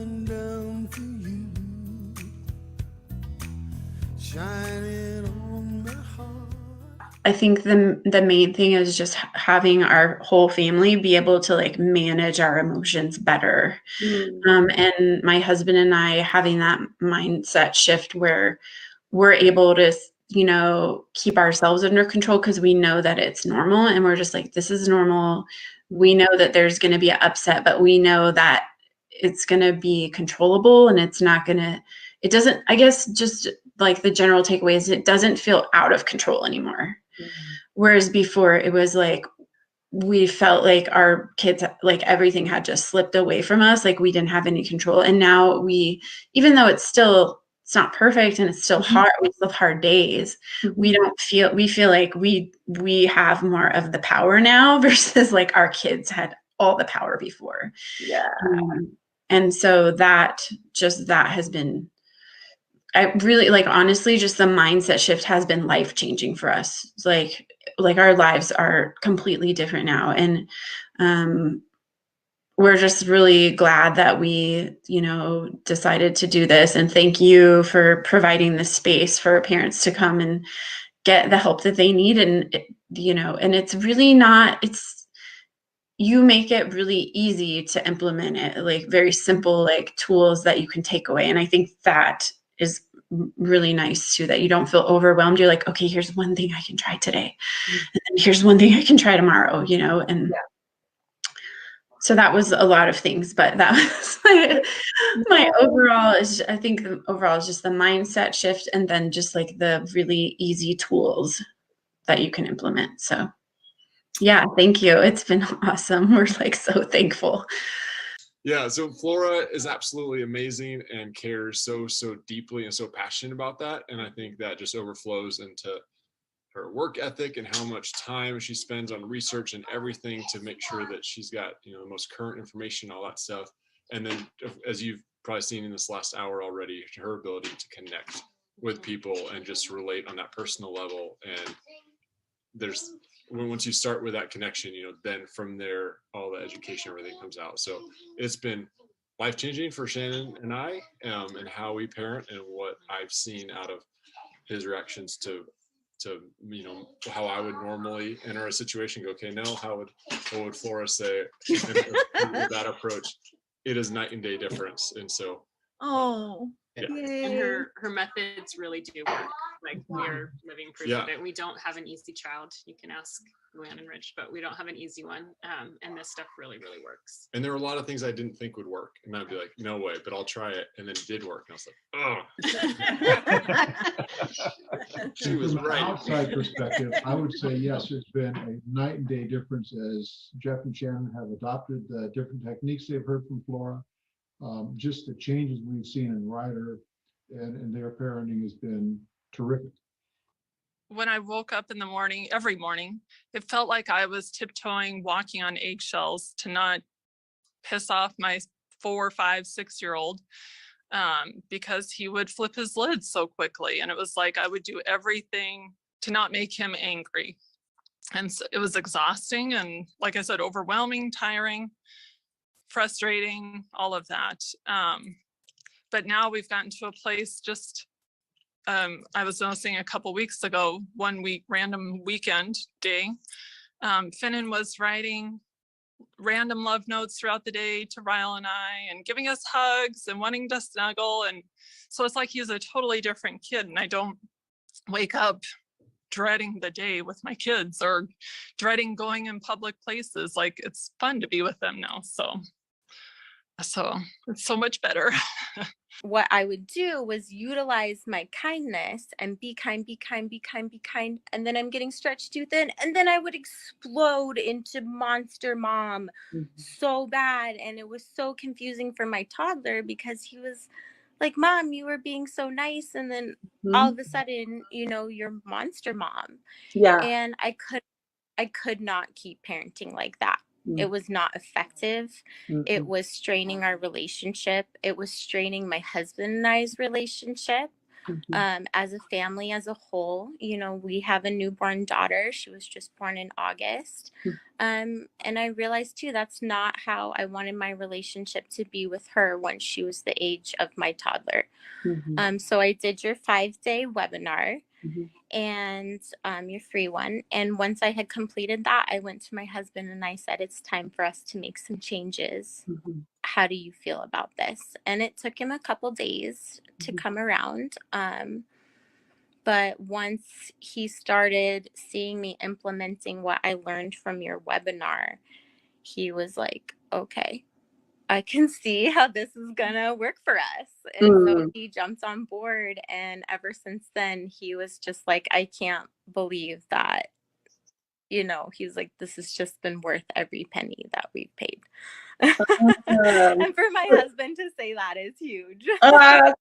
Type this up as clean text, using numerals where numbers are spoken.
coming down for you, shining on my heart. I think the main thing is just having our whole family be able to like manage our emotions better. And my husband and I having that mindset shift where we're able to, keep ourselves under control because we know that it's normal and we're just like, this is normal. We know that there's going to be an upset, but we know that it's going to be controllable and it doesn't, I guess, just like the general takeaway is it doesn't feel out of control anymore. Whereas before it was like, we felt like our kids, like everything had just slipped away from us. Like we didn't have any control. And now even though it's not perfect and it's still hard, we still have hard days. We feel like we have more of the power now versus like our kids had all the power before. Yeah. And so that has been, I really like, honestly, just the mindset shift has been life-changing for us. It's like our lives are completely different now. And we're just really glad that we, decided to do this. And thank you for providing the space for parents to come and get the help that they need. And, and it's really you make it really easy to implement it, like very simple, like tools that you can take away. And I think that is really nice too, that you don't feel overwhelmed. You're like, okay, here's one thing I can try today. And then here's one thing I can try tomorrow, and so that was a lot of things, but that was my overall I think the overall is just the mindset shift and then just like the really easy tools that you can implement. So yeah, thank you. It's been awesome. We're like so thankful. Yeah, so Flora is absolutely amazing and cares so deeply and so passionate about that. And I think that just overflows into her work ethic and how much time she spends on research and everything to make sure that she's got, the most current information, all that stuff. And then, as you've probably seen in this last hour already, her ability to connect with people and just relate on that personal level. And once you start with that connection, then from there, all the education, everything comes out. So it's been life-changing for Shannon and I, and how we parent and what I've seen out of his reactions to how I would normally enter a situation, go, okay, no, what would Flora say? And with that approach, it is night and day difference. And so Yeah. And her methods really do work. Like we're living proof of it. We don't have an easy child. You can ask Luann and Rich, but we don't have an easy one. And this stuff really, really works. And there were a lot of things I didn't think would work. And I'd be like, no way, but I'll try it. And then it did work. And I was like, oh. She was right. From an outside perspective, I would say, yes, it's been a night and day difference as Jeff and Shannon have adopted the different techniques they've heard from Flora. Just the changes we've seen in Ryder and their parenting has been terrific. When I woke up in the morning, every morning, it felt like I was tiptoeing, walking on eggshells to not piss off my 4, 5, 6-year-old because he would flip his lid so quickly. And it was like I would do everything to not make him angry. And so it was exhausting and, like I said, overwhelming, tiring, frustrating, all of that. But now we've gotten to a place I was noticing a couple weeks ago, one week, random weekend day, Finnan was writing random love notes throughout the day to Ryle and I and giving us hugs and wanting to snuggle. And so it's like he's a totally different kid. And I don't wake up dreading the day with my kids or dreading going in public places. Like it's fun to be with them now. So it's so much better. What I would do was utilize my kindness and be kind, be kind, be kind, be kind. And then I'm getting stretched too thin. And then I would explode into monster mom so bad. And it was so confusing for my toddler because he was like, Mom, you were being so nice. And then all of a sudden, you're monster mom. Yeah. And I could not keep parenting like that. It was not effective. It was straining our relationship. It was straining my husband and I's relationship. as a family as a whole. You know, we have a newborn daughter. She was just born in August. And I realized too, that's not how I wanted my relationship to be with her when she was the age of my toddler. So I did your 5-day webinar and your free one. And once I had completed that, I went to my husband and I said, it's time for us to make some changes. How do you feel about this? And it took him a couple days to come around. But once he started seeing me implementing what I learned from your webinar, he was like, okay, I can see how this is gonna work for us. And so he jumped on board, and ever since then he was just like, I can't believe that, you know, he's like, this has just been worth every penny that we've paid. And for my husband to say that is huge. Awesome.